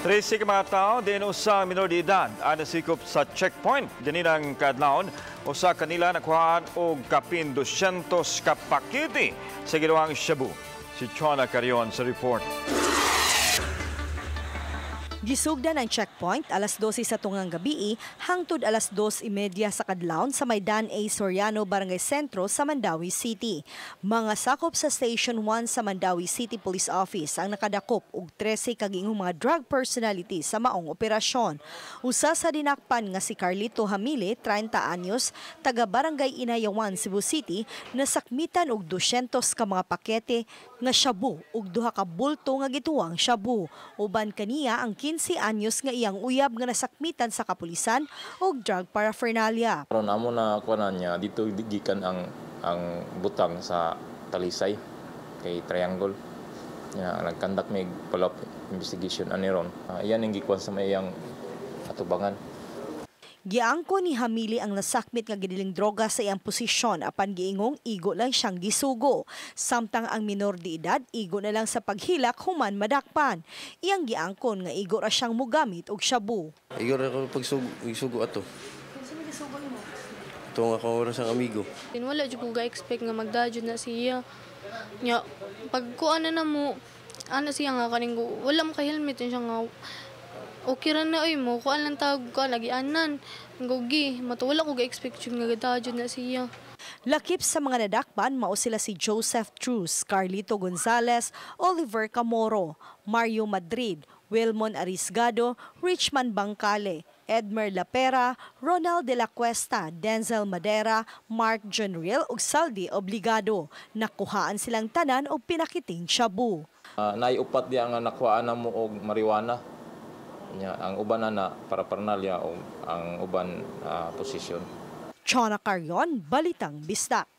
13 ka mga tao din usa minor de edad ang nasikop sa checkpoint ganinang kadlawon usa kanila nakuhaan og kapin 200 ka pakete sa ginawang shabu. Si Chona Carion sa report. Gisugdan ang checkpoint alas 12 sa tungang gabi hangtod alas 2:30 sa kadlawon sa Maydan A. Soriano, Barangay Sentro sa Mandawi City. Mga sakop sa Station 1 sa Mandawi City Police Office ang nakadakop og 13 kagingong mga drug personality sa maong operasyon. Usa sa dinakpan nga si Carlito Hamile, 30 anyos, taga Barangay Inayawan, Cebu City, nasakmitan og 200 ka mga pakete nga shabu ug 2 ka bulto nga gituwang shabu. Uban kaniya ang 15 anyos nga iyang uyab nga nasakmitan sa kapulisan og drug paraphernalia. Karon amo na kuanan niya dito gikan ang butang sa Talisay kay Triangle. Ya nagkandak mig follow-up investigation ani ron. Iyan ang gikuan sa mayang atubangan. Giangko ni Hamili ang nasakmit nga gidiling droga sa iyang posisyon apan giingong igo lang siyang gisugo. Samtang ang minor de edad igo na lang sa paghilak human madakpan. Iyang giangkon nga igo ra siyang mogamit og shabu. Igo ra ko pagsugo ato. Sino gisugo mo? Ito nga ko sa amigo. Wala jud ko ga-expect nga magdadyo na siya. Nya pag kuan na mo ana siya nga kaning wala mo ka helmet siya nga okay ra na oy mo kuan lang tawag ka lagianan gogi matula ko ga-expect nga gadadyo na siya. Lakip sa mga nadakpan mao sila si Joseph Cruz, Carlito Gonzalez, Oliver Camoro, Mario Madrid, Wilmon Arisgado, Richman Bangkale, Edmer Lapera, Ronald de la Cuesta, Denzel Madera, Mark Jonriel ug Saldi Obligado. Nakuhaan silang tanan og pinakiting shabu. Naiupat diya nga nakuhaan na mo og marijuana. Ang uban na paraphernalia o ang uban posisyon. Chona Carion, Balitang Bisdak.